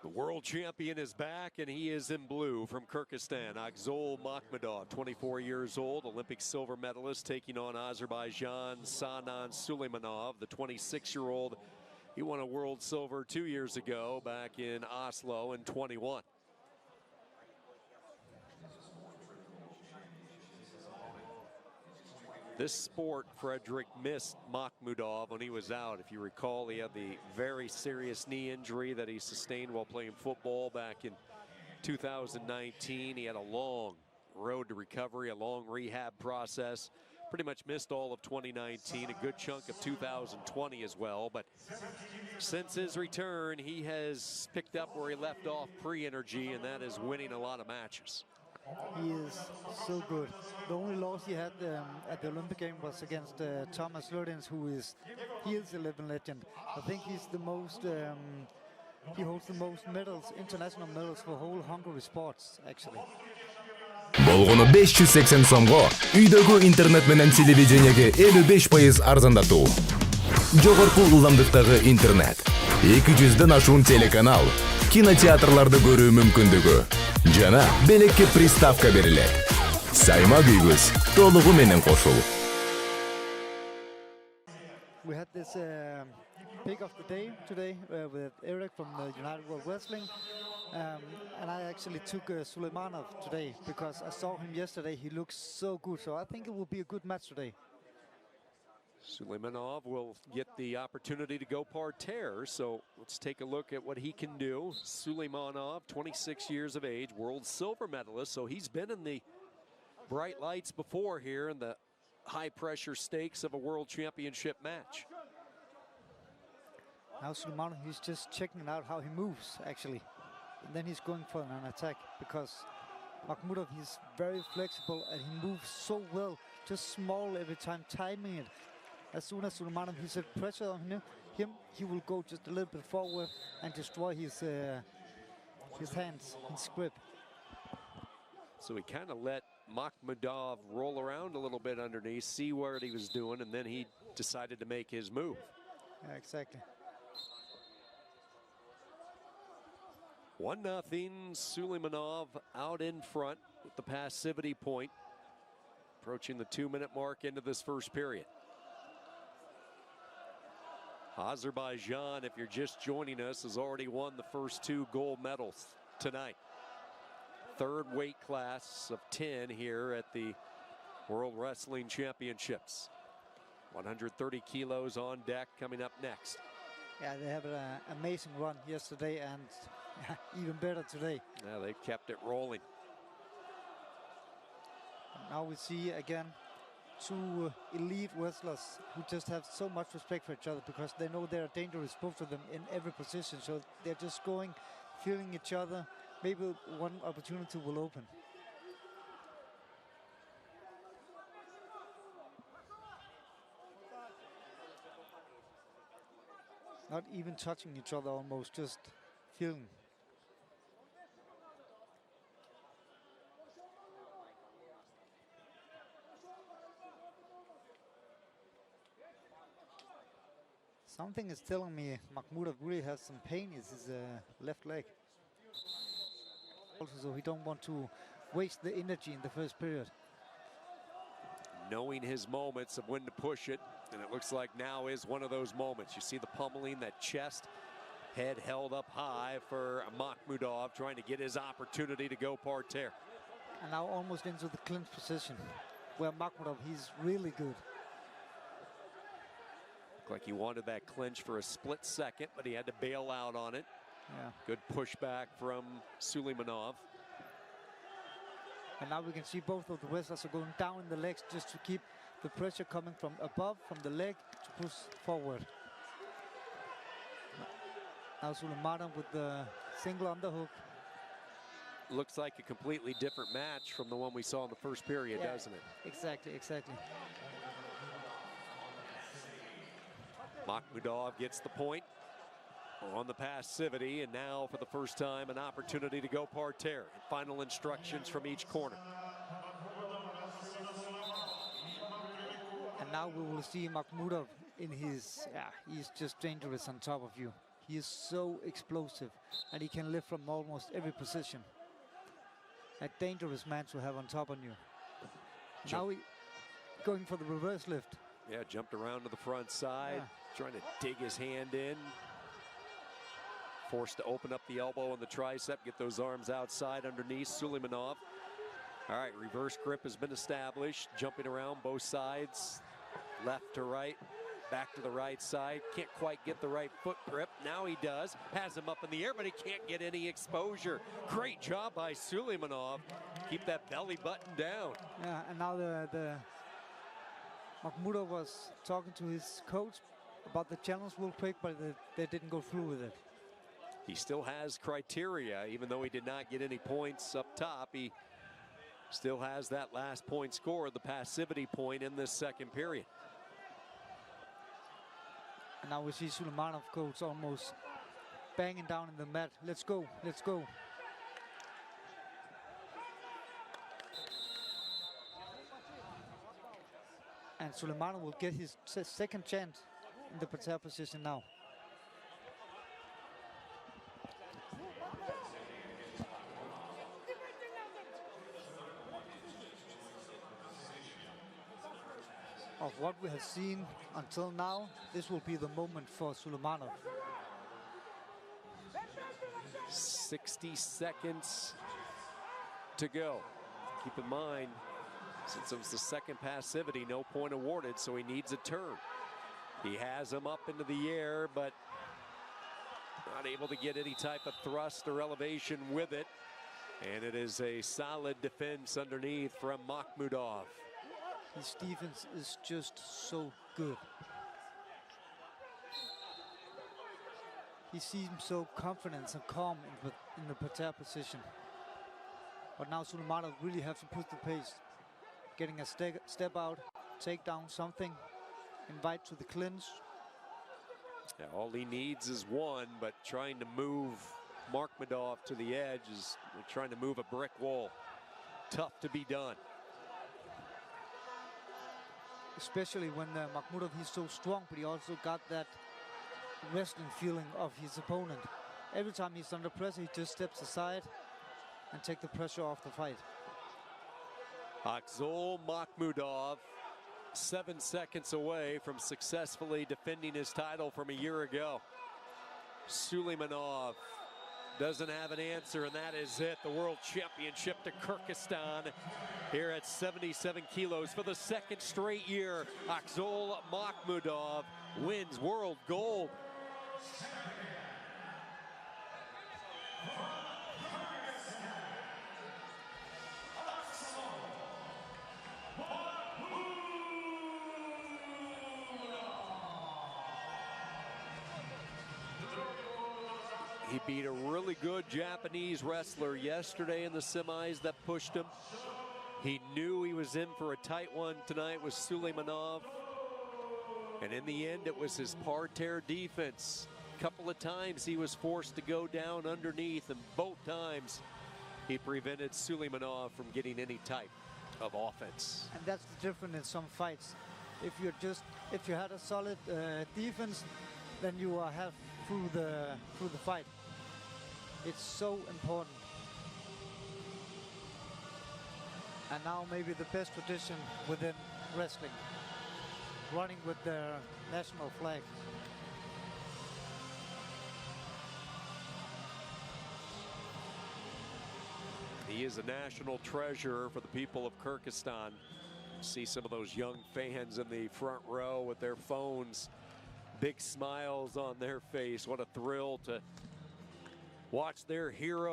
The world champion is back, and he is in blue from Kyrgyzstan. AKЖOL MAHMUDOV, 24 years old, Olympic silver medalist, taking on Azerbaijan Sanan Suleymanov, the 26-year-old. He won a world silver 2 years ago back in Oslo in 21. This sport, Frederick missed MAHMUDOV when he was out. If you recall, he had the very serious knee injury that he sustained while playing football back in 2019. He had a long road to recovery, a long rehab process. Pretty much missed all of 2019, a good chunk of 2020 as well. But since his return, he has picked up where he left off pre-energy, and that is winning a lot of matches. He is so good. The only loss he had at the Olympic game was against Thomas Lodins, he is a living legend. I think he's the most, he holds the most medals, international medals for whole Hungary sports, actually. Болгону 580 сомго үйдөгү интернет менен телевидениеге 55% арзандатуу. Жогорку ылдамдыктагы интернет, 200ден ашуун телеканал, кинотеатрларды көрүү мүмкүндүгү жана белекке приставка берилет. Саймак үйгүз толугу менен кошул. We had this pick of the day today with Eric from United World Wrestling, and I actually took Suleymanov today because I saw him yesterday. He looks so good, so I think it will be a good match today. Suleymanov will get the opportunity to go Parterre, so let's take a look at what he can do. Suleymanov, 26 years of age, world silver medalist, so he's been in the bright lights before here in the high-pressure stakes of a world championship match. Now Suleymanov, he's just checking out how he moves, actually. And then he's going for an attack, because MAHMUDOV, he's very flexible and he moves so well, just small every time, timing it. As soon as Suleymanov, he's a pressure on him, he will go just a little bit forward and destroy his hands, his grip. So he kind of let MAHMUDOV roll around a little bit underneath, see what he was doing, and then he decided to make his move. Yeah, exactly. 1-0, Suleymanov out in front with the passivity point, approaching the 2-minute mark into this first period. Azerbaijan, if you're just joining us, has already won the first 2 gold medals tonight. Third weight class of 10 here at the World Wrestling Championships. 130 kilos on deck coming up next. Yeah, they have an amazing run yesterday and even better today. Yeah, they've kept it rolling. Now we see again 2 elite wrestlers who just have so much respect for each other because they know they're dangerous, both of them, in every position. So they're just going, feeling each other. Maybe one opportunity will open. Not even touching each other, almost just feeling. Something is telling me MAHMUDOV really has some pain in his left leg. Also, so he don't want to waste the energy in the first period. Knowing his moments of when to push it, and it looks like now is one of those moments. You see the pummeling, that chest, head held up high for MAHMUDOV, trying to get his opportunity to go Parterre. And now almost into the clinch position, where MAHMUDOV, he's really good. Like he wanted that clinch for a split second, but he had to bail out on it. Yeah. Good pushback from Suleymanov. And now we can see both of the wrestlers are going down in the legs just to keep the pressure coming from above, from the leg, to push forward. Now Suleymanov with the single underhook. Looks like a completely different match from the one we saw in the first period, yeah, doesn't it? Exactly, exactly. MAHMUDOV gets the point on the passivity, and now for the first time an opportunity to go Parterre. Final instructions from each corner. And now we will see MAHMUDOV in his, he's just dangerous on top of you. He is so explosive, and he can lift from almost every position. A dangerous man to have on top on you. Now he going for the reverse lift. Yeah, jumped around to the front side, trying to dig his hand in. Forced to open up the elbow and the tricep, get those arms outside underneath Suleymanov. All right, reverse grip has been established. Jumping around both sides, left to right, back to the right side. Can't quite get the right foot grip. Now he does. Has him up in the air, but he can't get any exposure. Great job by Suleymanov. Keep that belly button down. Yeah, and now the Makhmudov was talking to his coach about the challenge real quick, but they didn't go through with it. He still has criteria, even though he did not get any points up top. He still has that last point score, the passivity point in this second period. And now we see Suleymanov coach almost banging down in the mat. Let's go, let's go. And Suleymanov will get his second chance in the Parterre position now. Of what we have seen until now, this will be the moment for Suleymanov. 60 seconds to go. Keep in mind, since it was the second passivity, no point awarded, so he needs a turn. He has him up into the air, but not able to get any type of thrust or elevation with it. And it is a solid defense underneath from Makhmudov. His defense is just so good. He seems so confident and calm in the Parterre position. But now Suleymanov really has to push the pace. Getting a step out, take down something, invite to the clinch. Yeah, all he needs is one, but trying to move Makhmudov to the edge is like trying to move a brick wall. Tough to be done. Especially when Makhmudov, he's so strong, but he also got that wrestling feeling of his opponent. Every time he's under pressure, he just steps aside and take the pressure off the fight. AKЖOL Makhmudov, 7 seconds away from successfully defending his title from a year ago. Suleymanov doesn't have an answer, and that is it. The World Championship to Kyrgyzstan here at 77 kilos for the second straight year. AKŽOL Makhmudov wins world gold. He beat a really good Japanese wrestler yesterday in the semis that pushed him. He knew he was in for a tight one tonight with Suleymanov. And in the end, it was his Parterre defense. A couple of times he was forced to go down underneath, and both times he prevented Suleymanov from getting any type of offense. And that's the difference in some fights. If you had a solid defense, then you have through the fight. It's so important. And now maybe the best tradition within wrestling, running with their national flag. He is a national treasure for the people of Kyrgyzstan. See some of those young fans in the front row with their phones, big smiles on their face. What a thrill to watch their hero